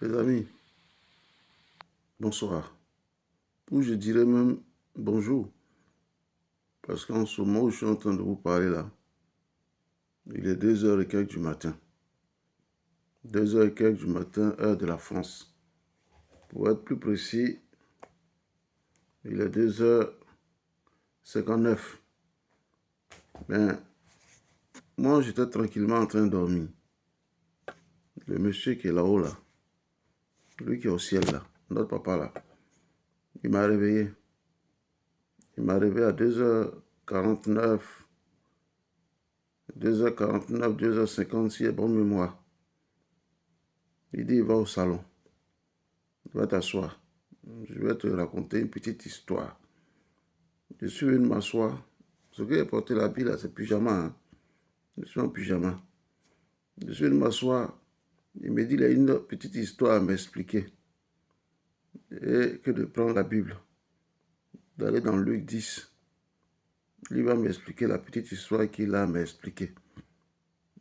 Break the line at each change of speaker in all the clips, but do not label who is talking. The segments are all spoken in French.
Les amis, bonsoir. Ou je dirais même bonjour. Parce qu'en ce moment où je suis en train de vous parler là, il est 2 heures et quelques du matin. 2 heures et quelques du matin, heure de la France. Pour être plus précis, il est 2h59. Ben, moi j'étais tranquillement en train de dormir. Le monsieur qui est là-haut là, lui qui est au ciel là, notre papa là, il m'a réveillé. Il m'a réveillé à 2h49. 2h49, 2h50, si est bonne mémoire. Il dit, il va au salon. Il va t'asseoir. Je vais te raconter une petite histoire. Je suis venu m'asseoir. Ce que j'ai porté la bille là, c'est pyjama. Hein. Je suis en pyjama. Je suis venu m'asseoir. Il me dit, il a une petite histoire à m'expliquer. Et que de prendre la Bible, d'aller dans Luc 10. Lui va m'expliquer la petite histoire qu'il a à m'expliquer.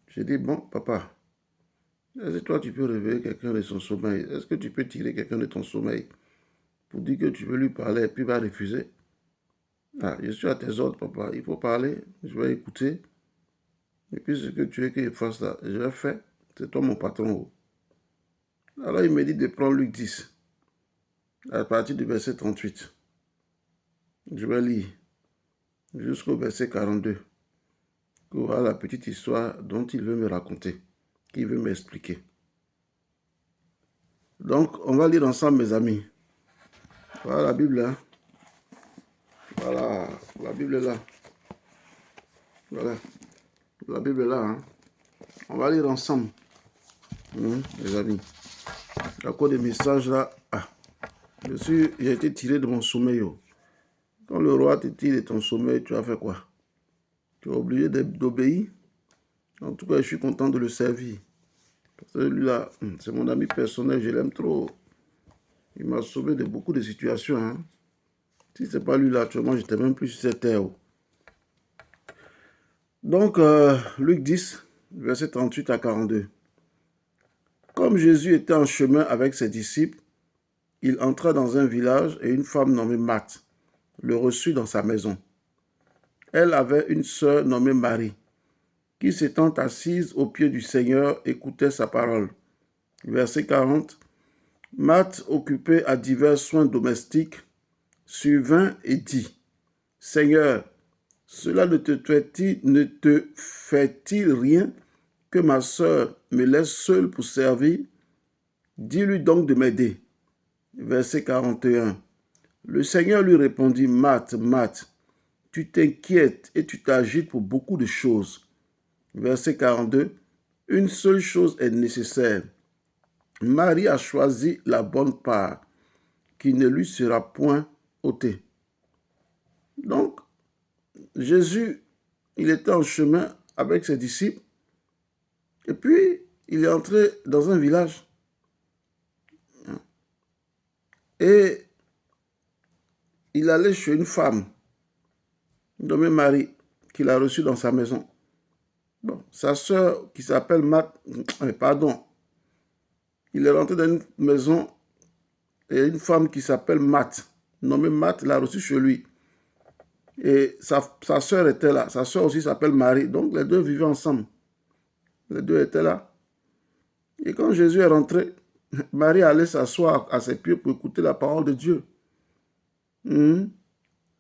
J'ai dit, bon, papa, est-ce que toi tu peux réveiller quelqu'un de son sommeil? Est-ce que tu peux tirer quelqu'un de ton sommeil pour dire que tu veux lui parler et puis il va refuser? Ah, je suis à tes ordres, papa. Il faut parler, je vais écouter. Et puis ce que tu veux qu'il fasse là, je vais faire. C'est toi mon patron. Alors il me dit de prendre Luc 10, à partir du verset 38. Je vais lire jusqu'au verset 42. Voilà la petite histoire dont il veut me raconter, qu'il veut m'expliquer. Donc, on va lire ensemble, mes amis. Voilà la Bible, hein. Voilà, la Bible est là. Voilà, la Bible est là, hein. On va lire ensemble, les amis. À cause des messages là, j'ai été tiré de mon sommeil. Quand le roi te tire de ton sommeil, tu as fait quoi? Tu es obligé d'obéir. En tout cas, je suis content de le servir. Parce que lui là, c'est mon ami personnel, je l'aime trop. Il m'a sauvé de beaucoup de situations. Hein. Si ce n'est pas lui là, actuellement, je n'étais même plus sur cette terre. Donc, Luc 10, verset 38 à 42. Comme Jésus était en chemin avec ses disciples, il entra dans un village et une femme nommée Marthe le reçut dans sa maison. Elle avait une sœur nommée Marie, qui s'étant assise aux pieds du Seigneur, écoutait sa parole. Verset 40. Marthe, occupée à divers soins domestiques, survint et dit, « Seigneur, cela ne te fait-il rien que ma sœur me laisse seule pour servir? Dis-lui donc de m'aider. » Verset 41. Le Seigneur lui répondit, « Marthe, Marthe, tu t'inquiètes et tu t'agites pour beaucoup de choses. » Verset 42. Une seule chose est nécessaire. Marie a choisi la bonne part, qui ne lui sera point ôtée. Donc, Jésus, il était en chemin avec ses disciples, et puis il est entré dans un village. Et il allait chez une femme nommée Marie, qu'il a reçue dans sa maison. Bon, sa sœur qui s'appelle il est rentré dans une maison et une femme qui s'appelle Marthe, nommée Marthe, l'a reçue chez lui. Et sa sœur était là. Sa sœur aussi s'appelle Marie. Donc les deux vivaient ensemble. Les deux étaient là. Et quand Jésus est rentré, Marie allait s'asseoir à ses pieds pour écouter la parole de Dieu.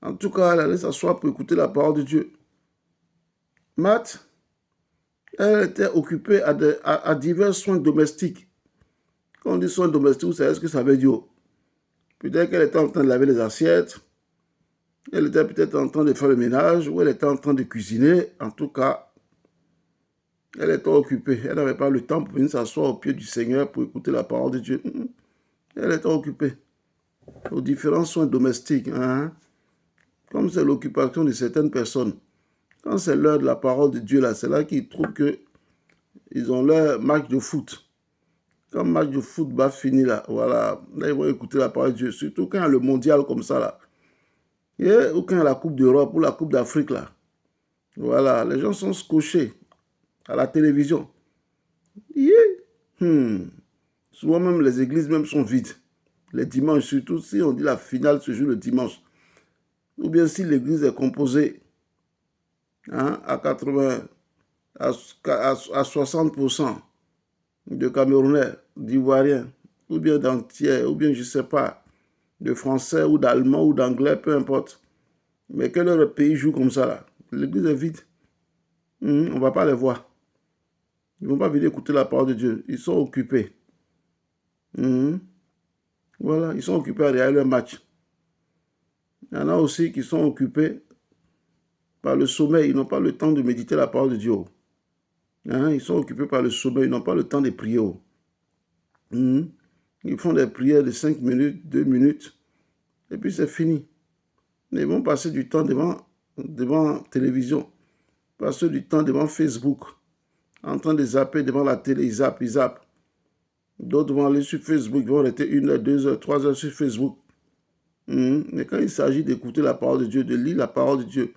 En tout cas, elle allait s'asseoir pour écouter la parole de Dieu. Marthe, elle était occupée à divers soins domestiques. Quand on dit soins domestiques, vous savez ce que ça veut dire? Peut-être qu'elle était en train de laver les assiettes, elle était peut-être en train de faire le ménage, ou elle était en train de cuisiner. En tout cas, elle était occupée. Elle n'avait pas le temps pour venir s'asseoir au pied du Seigneur pour écouter la parole de Dieu. Elle était occupée aux différents soins domestiques. Comme c'est l'occupation de certaines personnes. Quand c'est l'heure de la parole de Dieu, là, c'est là qu'ils trouvent qu'ils ont leur match de foot. Quand le match de foot va finir, là, voilà, là, ils vont écouter la parole de Dieu. Surtout quand il y a le mondial comme ça, là. Ou quand il y a la Coupe d'Europe ou la Coupe d'Afrique, là. Voilà, les gens sont scotchés à la télévision. Souvent même les églises même sont vides. Les dimanches, surtout si on dit la finale se joue le dimanche. Ou bien si l'église est composée à 80, à 60% de Camerounais, d'Ivoiriens, ou bien d'Antiers, ou bien je ne sais pas, de Français ou d'Allemands ou d'Anglais, peu importe. Mais que leur pays joue comme ça là, l'église est vide. On ne va pas les voir. Ils ne vont pas venir écouter la parole de Dieu. Ils sont occupés. Voilà, ils sont occupés à regarder leur match. Il y en a aussi qui sont occupés par le sommeil. Ils n'ont pas le temps de méditer la parole de Dieu. Ils sont occupés par le sommeil. Ils n'ont pas le temps de prier. Ils font des prières de 5 minutes, 2 minutes. Et puis c'est fini. Ils vont passer du temps devant télévision. Passer du temps devant Facebook. En train de zapper devant la télé. Ils zappent. D'autres vont aller sur Facebook. Ils vont rester 1 heure, 2 heures, 3 heures sur Facebook. Mais quand il s'agit d'écouter la parole de Dieu, de lire la parole de Dieu,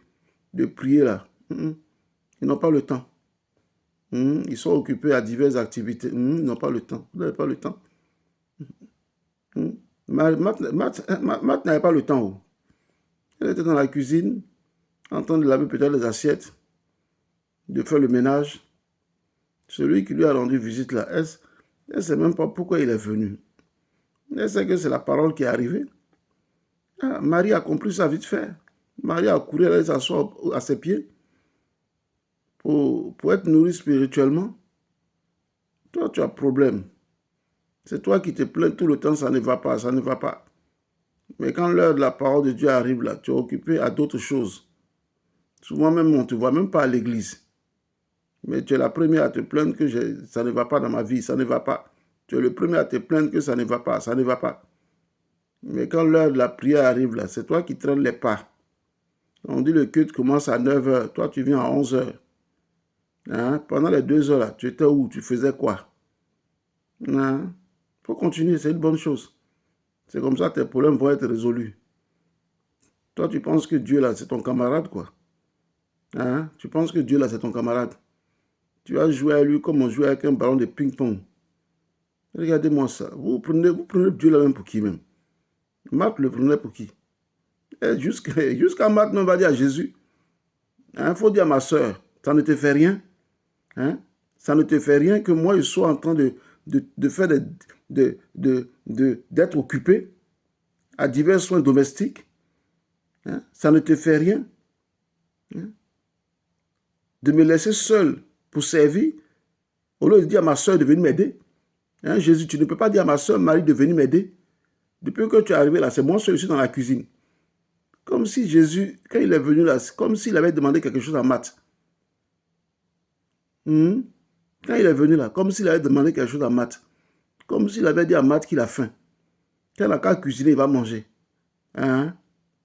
de prier là, ils n'ont pas le temps. Ils sont occupés à diverses activités. Ils n'ont pas le temps. Vous n'avez pas le temps. Matt n'avait pas le temps. Elle était dans la cuisine, en train de laver peut-être les assiettes, de faire le ménage. Celui qui lui a rendu visite là, elle ne sait même pas pourquoi il est venu. Elle sait que c'est la parole qui est arrivée. Marie a compris ça vite fait. Marie a couru, elle s'asseoir à ses pieds pour être nourrie spirituellement. Toi, tu as problème. C'est toi qui te plains tout le temps, ça ne va pas, ça ne va pas. Mais quand l'heure de la parole de Dieu arrive là, tu es occupé à d'autres choses. Souvent même, on ne te voit même pas à l'église. Mais tu es la première à te plaindre que ça ne va pas dans ma vie, ça ne va pas. Tu es le premier à te plaindre que ça ne va pas, ça ne va pas. Mais quand l'heure de la prière arrive là, c'est toi qui traînes les pas. On dit le culte commence à 9 h, toi tu viens à 11 h. Pendant les 2 heures là, tu étais où? Tu faisais quoi? Faut continuer, c'est une bonne chose. C'est comme ça que tes problèmes vont être résolus. Toi, tu penses que Dieu là, c'est ton camarade, quoi. Tu penses que Dieu là, c'est ton camarade. Tu vas jouer à lui comme on joue avec un ballon de ping-pong. Regardez-moi ça. Vous prenez Dieu là même pour qui même? Marc le prenait pour qui? Jusqu'à Marc, on va dire à Jésus. Il faut dire à ma soeur, ça ne te fait rien. Ça ne te fait rien que moi, je sois en train de faire d'être occupé à divers soins domestiques. Ça ne te fait rien. De me laisser seul pour servir, au lieu de dire à ma soeur de venir m'aider. Jésus, tu ne peux pas dire à ma soeur Marie de venir m'aider. Depuis que tu es arrivé là, c'est moi seul ici dans la cuisine. Comme si Jésus, quand il est venu là, c'est comme s'il avait demandé quelque chose à Marthe. Quand il est venu là, comme s'il avait demandé quelque chose à Marthe. Comme s'il avait dit à Marthe qu'il a faim. Quand il n'a qu'à cuisiner, il va manger.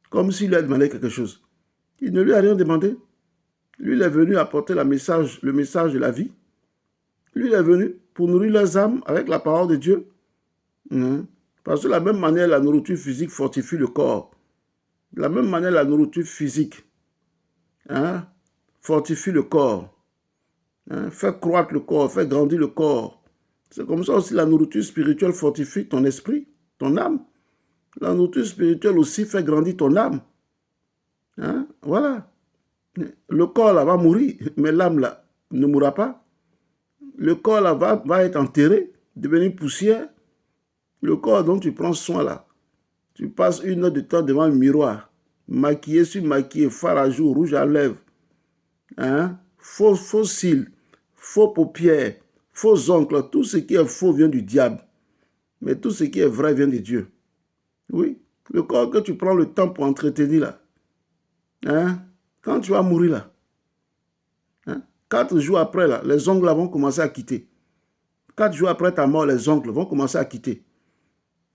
Comme s'il lui a demandé quelque chose. Il ne lui a rien demandé. Lui, il est venu apporter le message de la vie. Lui, il est venu pour nourrir leurs âmes avec la parole de Dieu. Parce que de la même manière, la nourriture physique fortifie le corps. De la même manière, la nourriture physique fortifie le corps. Fait croître le corps, fait grandir le corps. C'est comme ça aussi la nourriture spirituelle fortifie ton esprit, ton âme. La nourriture spirituelle aussi fait grandir ton âme. Voilà. Le corps là va mourir, mais l'âme là ne mourra pas. Le corps là va être enterré, devenir poussière. Le corps dont tu prends soin là, tu passes 1 heure de temps devant un miroir, maquillé sur maquillé, fard à jour, rouge à lèvres, faux cils, faux paupières, faux ongles, tout ce qui est faux vient du diable. Mais tout ce qui est vrai vient de Dieu. Oui, le corps que tu prends le temps pour entretenir là, quand tu vas mourir là, 4 jours après là, les ongles là vont commencer à quitter. 4 jours après ta mort, les ongles vont commencer à quitter.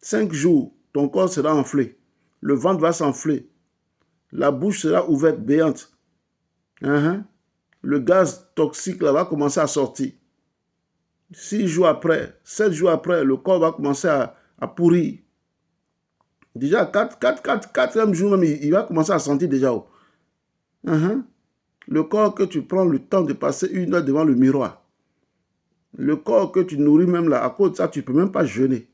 5 jours, ton corps sera enflé. Le ventre va s'enfler. La bouche sera ouverte, béante. Le gaz toxique là va commencer à sortir. 6 jours après, 7 jours après, le corps va commencer à pourrir. Déjà, 4e jour même, il va commencer à sentir déjà. Le corps que tu prends le temps de passer 1 heure devant le miroir. Le corps que tu nourris même là, à cause de ça, tu ne peux même pas jeûner.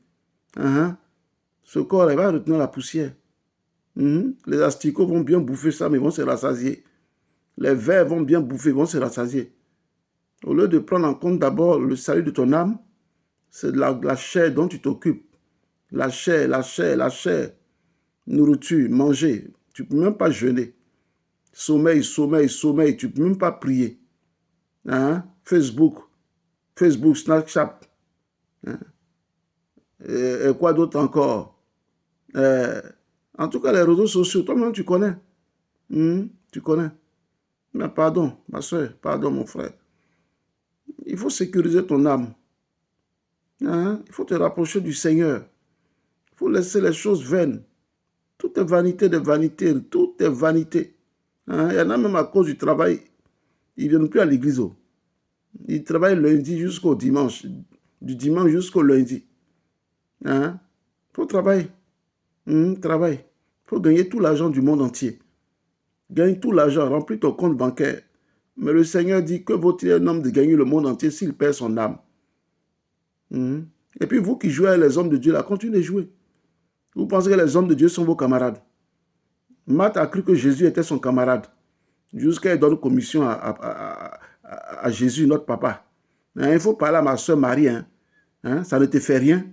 Ce corps, il va retenir la poussière. Les asticots vont bien bouffer ça, mais ils vont se rassasier. Les vers vont bien bouffer, ils vont se rassasier. Au lieu de prendre en compte d'abord le salut de ton âme, c'est de la chair dont tu t'occupes. La chair, la chair, la chair. Nourriture, manger. Tu ne peux même pas jeûner. Sommeil, sommeil, sommeil. Tu ne peux même pas prier. Facebook, Snapchat. Et quoi d'autre encore? En tout cas, les réseaux sociaux, toi-même, tu connais. Tu connais. Mais pardon, ma soeur, pardon, mon frère. Il faut sécuriser ton âme. Il faut te rapprocher du Seigneur. Il faut laisser les choses vaines. Tout est vanité de vanité. Tout est vanité. Il y en a même à cause du travail. Ils ne viennent plus à l'église. Ils travaillent lundi jusqu'au dimanche. Du dimanche jusqu'au lundi. Il faut travailler. Travaille. Il faut gagner tout l'argent du monde entier. Gagne tout l'argent, remplis ton compte bancaire. Mais le Seigneur dit que vaut-il un homme de gagner le monde entier s'il perd son âme? Et puis vous qui jouez avec les hommes de Dieu, là, continuez de jouer. Vous pensez que les hommes de Dieu sont vos camarades? Marthe a cru que Jésus était son camarade. Jusqu'à il donne commission à Jésus, notre papa. Il faut parler à ma soeur Marie. Ça ne te fait rien.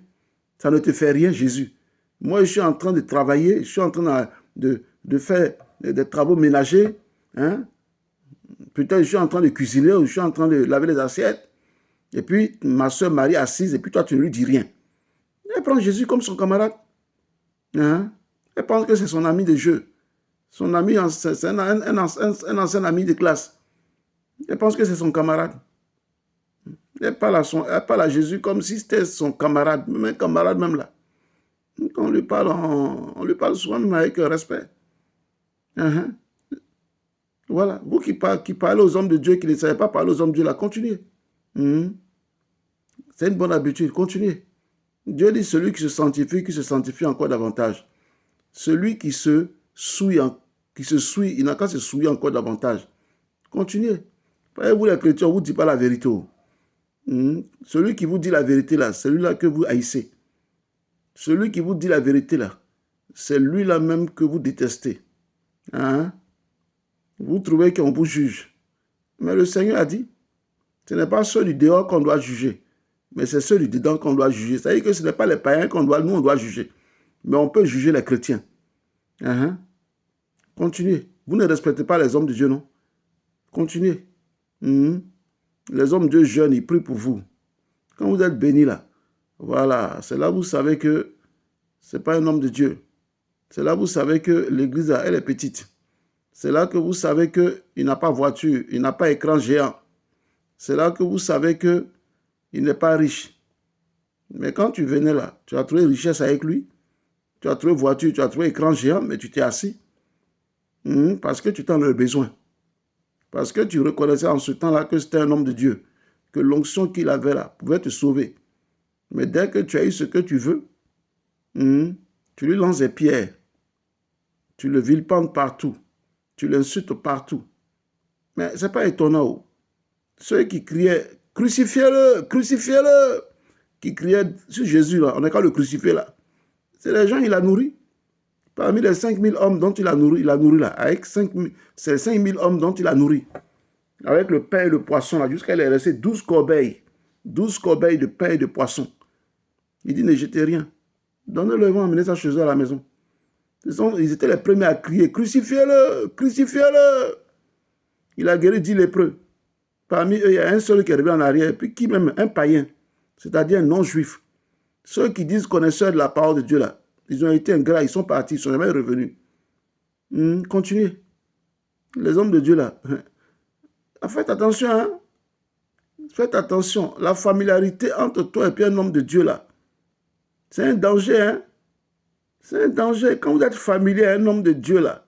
Ça ne te fait rien, Jésus. Moi, je suis en train de travailler. Je suis en train de faire des travaux ménagers. Peut-être je suis en train de cuisiner ou je suis en train de laver les assiettes. Et puis, ma soeur Marie assise, et puis toi, tu ne lui dis rien. Elle prend Jésus comme son camarade. Elle pense que c'est son ami de jeu. Son ami, c'est un ancien ami de classe. Elle pense que c'est son camarade. Elle parle à Jésus comme si c'était son camarade, même un camarade même là. Quand on lui parle souvent même avec respect. Voilà. Vous qui parlez aux hommes de Dieu, qui ne savez pas parler aux hommes de Dieu, là, continuez. C'est une bonne habitude, continuez. Dieu dit celui qui se sanctifie encore davantage. Celui qui se souille, il n'a qu'à se souiller encore davantage. Continuez. Vous les chrétiens, on ne vous dit pas la vérité. Celui qui vous dit la vérité là, c'est celui-là que vous haïssez. Celui qui vous dit la vérité là, c'est lui-là même que vous détestez. Vous trouvez qu'on vous juge. Mais le Seigneur a dit, ce n'est pas ceux du dehors qu'on doit juger, mais c'est ceux du dedans qu'on doit juger. C'est-à-dire que ce n'est pas les païens nous on doit juger. Mais on peut juger les chrétiens. Continuez. Vous ne respectez pas les hommes de Dieu, non? Continuez. Les hommes de Dieu jeûnent, ils prient pour vous. Quand vous êtes bénis là, voilà, c'est là où vous savez que ce n'est pas un homme de Dieu. C'est là où vous savez que l'église, elle est petite. C'est là que vous savez qu'il n'a pas voiture, il n'a pas écran géant. C'est là que vous savez qu'il n'est pas riche. Mais quand tu venais là, tu as trouvé richesse avec lui, tu as trouvé voiture, tu as trouvé écran géant, mais tu t'es assis. Parce que tu t'en as besoin. Parce que tu reconnaissais en ce temps-là que c'était un homme de Dieu, que l'onction qu'il avait là pouvait te sauver. Mais dès que tu as eu ce que tu veux, tu lui lances des pierres. Tu le vilipends partout. Tu l'insultes partout. Mais ce n'est pas étonnant. Ceux qui criaient « Crucifiez-le, crucifiez-le » qui criaient sur Jésus, là, on n'a qu'à le crucifier là. C'est les gens qu'il a nourris. Parmi les 5000 hommes dont il a nourri là, avec ces 5000 hommes dont il a nourri, avec le pain et le poisson là, jusqu'à il est resté 12 corbeilles. 12 corbeilles de pain et de poisson. Il dit, ne jetez rien. Donnez-le, ils vont amener ça chez eux à la maison. Ils étaient les premiers à crier, crucifiez-le, crucifiez-le. Il a guéri 10 lépreux. Parmi eux, il y a un seul qui est revenu en arrière, et puis qui même, un païen, c'est-à-dire un non-juif. Ceux qui disent connaisseurs de la parole de Dieu là, ils ont été ingrats, ils sont partis, ils ne sont jamais revenus. Continuez. Les hommes de Dieu là, faites attention, Faites attention. La familiarité entre toi et puis un homme de Dieu là, c'est un danger, C'est un danger. Quand vous êtes familier à un homme de Dieu là,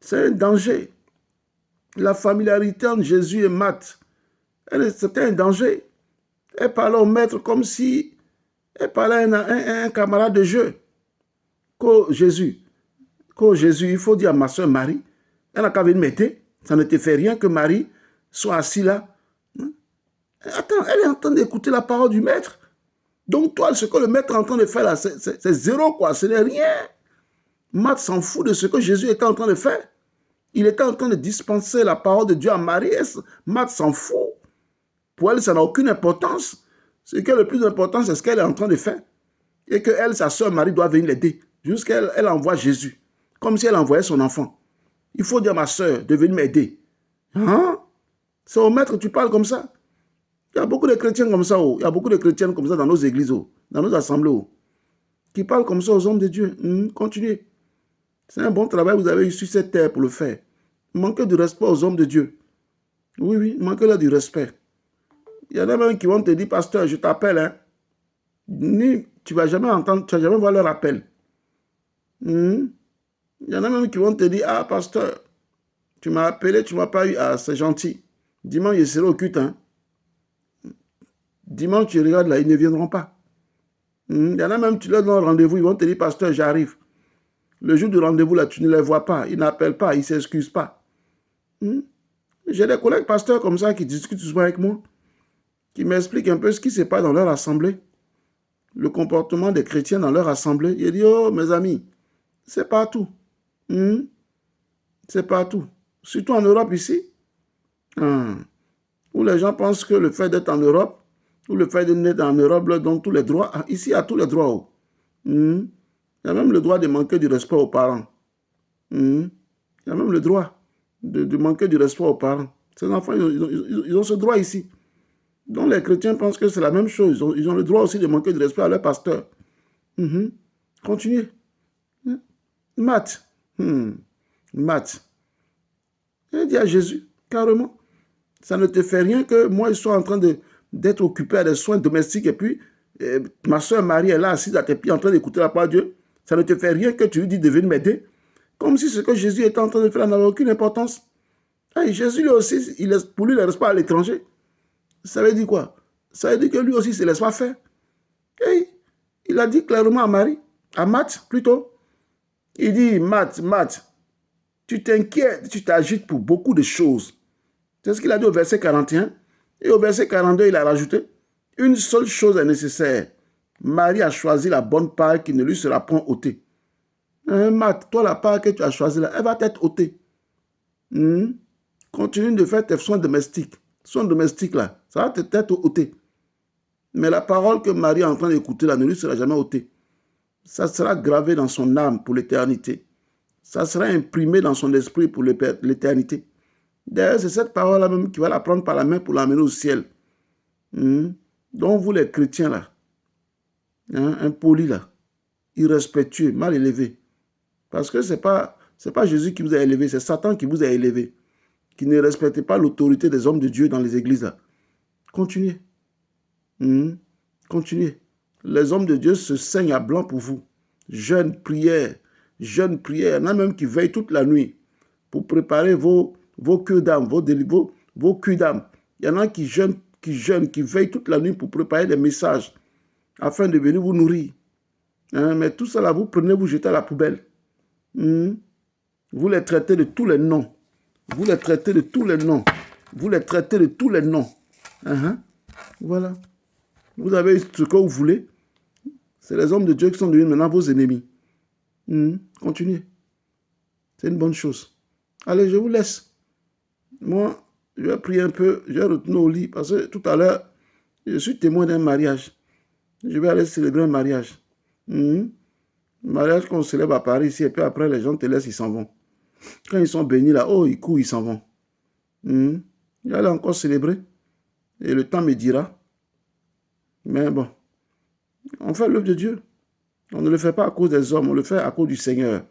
c'est un danger. La familiarité entre Jésus et Marthe, c'était un danger. Elle parlait au maître comme si elle parlait à un camarade de jeu. Qu'au Jésus, il faut dire à ma soeur Marie, elle n'a qu'à venir m'aider. Ça ne te fait rien que Marie soit assise là. Attends, elle est en train d'écouter la parole du maître. Donc toi, ce que le maître est en train de faire là, c'est zéro, quoi. Ce n'est rien. Marthe s'en fout de ce que Jésus était en train de faire. Il était en train de dispenser la parole de Dieu à Marie. Marthe s'en fout. Pour elle, ça n'a aucune importance. Ce qui est le plus important, c'est ce qu'elle est en train de faire. Et que elle, sa soeur Marie, doit venir l'aider. Jusqu'à elle envoie Jésus. Comme si elle envoyait son enfant. Il faut dire à ma soeur de venir m'aider. Hein? C'est au maître que tu parles comme ça. Il y a beaucoup de chrétiens comme ça. Il y a beaucoup de chrétiennes comme ça dans nos églises, dans nos assemblées, qui parlent comme ça aux hommes de Dieu. Continuez. C'est un bon travail, vous avez eu sur cette terre pour le faire. Manquez du respect aux hommes de Dieu. Oui, oui, manquez-leur du respect. Il y en a même qui vont te dire, pasteur, je t'appelle. Hein. Tu ne vas jamais entendre, tu ne vas jamais voir leur appel. Il y en a même qui vont te dire, ah, pasteur, tu m'as appelé, tu ne m'as pas eu. Ah, c'est gentil. Dimanche, je serai au culte. Hein. Dimanche, tu regardes là, ils ne viendront pas. Il y en a même, tu leur donnes rendez-vous, ils vont te dire, pasteur, j'arrive. Le jour du rendez-vous, là, tu ne les vois pas. Ils n'appellent pas, ils ne s'excusent pas. J'ai des collègues pasteurs comme ça qui discutent souvent avec moi, qui m'expliquent un peu ce qui se passe dans leur assemblée, le comportement des chrétiens dans leur assemblée. Ils disent, oh, mes amis, c'est pas tout. C'est pas tout. Surtout en Europe ici, où les gens pensent que le fait d'être en Europe, ou le fait de naître en Europe leur donne tous les droits. Ici, il y a tous les droits. Il y a même le droit de manquer du respect aux parents. Il y a même le droit de manquer du respect aux parents. Ces enfants, ils ont ce droit ici. Donc les chrétiens pensent que c'est la même chose. Ils ont le droit aussi de manquer de respect à leur pasteur. Continuez. Matt. Matt. Il dit à Jésus, carrément, ça ne te fait rien que moi, je sois en train d'être occupé à des soins domestiques et puis ma soeur Marie est là assise à tes pieds en train d'écouter la parole de Dieu. Ça ne te fait rien que tu lui dis de venir m'aider. Comme si ce que Jésus était en train de faire n'avait aucune importance. Et Jésus, lui aussi, pour lui, il ne reste pas à l'étranger. Ça veut dire quoi? Ça veut dire que lui aussi, il ne se laisse pas faire. Et il a dit clairement à Marie, à Matt plutôt, il dit, Matt, tu t'inquiètes, tu t'agites pour beaucoup de choses. C'est ce qu'il a dit au verset 41. Et au verset 42, il a rajouté, une seule chose est nécessaire. Marie a choisi la bonne part qui ne lui sera point ôtée. Matt, toi, la part que tu as choisie là, elle va t'être ôtée. Continue de faire tes soins domestiques. Soins domestiques là, ça va t'être ôté. Mais la parole que Marie est en train d'écouter là ne lui sera jamais ôtée. Ça sera gravé dans son âme pour l'éternité. Ça sera imprimé dans son esprit pour l'éternité. D'ailleurs, c'est cette parole-là même qui va la prendre par la main pour l'amener au ciel. Donc vous les chrétiens là, impolis là, irrespectueux, mal élevés. Parce que ce n'est pas Jésus qui vous a élevé, c'est Satan qui vous a élevé. Qui ne respectez pas l'autorité des hommes de Dieu dans les églises là. Continuez. Continuez. Les hommes de Dieu se saignent à blanc pour vous. Jeûne, prière. Il y en a même qui veillent toute la nuit pour préparer vos queues d'âme, vos queues d'âme. Il y en a qui jeûnent, qui veillent toute la nuit pour préparer des messages afin de venir vous nourrir. Mais tout ça là, vous prenez, vous jetez à la poubelle. Vous les traitez de tous les noms. Vous les traitez de tous les noms. Vous les traitez de tous les noms. Voilà. Vous avez ce que vous voulez. C'est les hommes de Dieu qui sont devenus maintenant vos ennemis. Continuez. C'est une bonne chose. Allez, je vous laisse. Moi, je vais prier un peu. Je vais retourner au lit parce que tout à l'heure, je suis témoin d'un mariage. Je vais aller célébrer un mariage. Mariage qu'on célèbre à Paris ici et puis après, les gens te laissent, ils s'en vont. Quand ils sont bénis là, oh, ils courent, ils s'en vont. Je vais aller encore célébrer. Et le temps me dira. Mais bon, on fait l'œuvre de Dieu. On ne le fait pas à cause des hommes, on le fait à cause du Seigneur.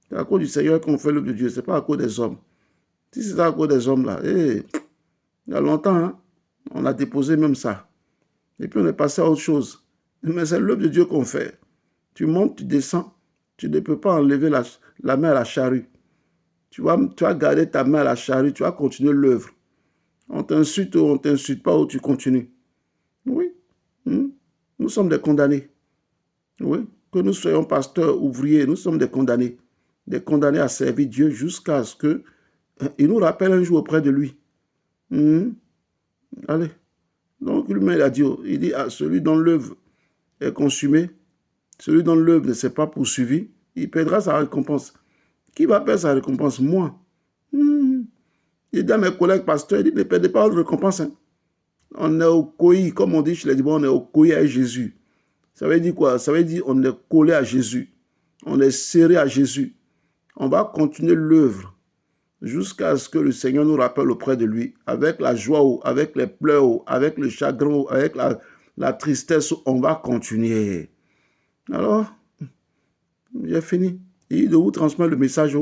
C'est à cause du Seigneur qu'on fait l'œuvre de Dieu, ce n'est pas à cause des hommes. Si c'est à cause des hommes là, il y a longtemps, on a déposé même ça. Et puis on est passé à autre chose. Mais c'est l'œuvre de Dieu qu'on fait. Tu montes, tu descends, tu ne peux pas enlever la main à la charrue. Tu vas garder ta main à la charrue, tu vas continuer l'œuvre. On t'insulte ou on ne t'insulte pas ou tu continues. Oui. Nous sommes des condamnés. Oui. Que nous soyons pasteurs, ouvriers, nous sommes des condamnés. Des condamnés à servir Dieu jusqu'à ce qu'il nous rappelle un jour auprès de lui. Allez. Donc, lui-même, il dit, à celui dont l'œuvre est consumée, celui dont l'œuvre ne s'est pas poursuivie, il perdra sa récompense. Qui va perdre sa récompense? Moi. Il dit à mes collègues pasteurs, il dit, ne perdez pas votre récompense. Hein. On est au coï, comme on dit chez les Dibons, on est au coï avec Jésus. Ça veut dire quoi? Ça veut dire on est collé à Jésus. On est serré à Jésus. On va continuer l'œuvre jusqu'à ce que le Seigneur nous rappelle auprès de lui, avec la joie, avec les pleurs, avec le chagrin, avec la tristesse, on va continuer. Alors, j'ai fini. Il de vous transmettre le message.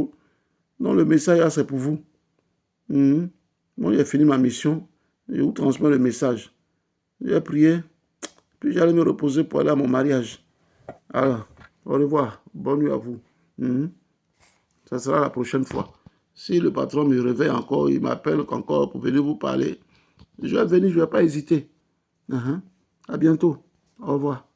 Non, le message, c'est pour vous. Moi, j'ai fini ma mission. Je vous transmets le message. J'ai prié. Puis j'allais me reposer pour aller à mon mariage. Alors, au revoir. Bonne nuit à vous. Ça sera la prochaine fois. Si le patron me réveille encore, il m'appelle encore pour venir vous parler, je vais venir, je ne vais pas hésiter. À bientôt. Au revoir.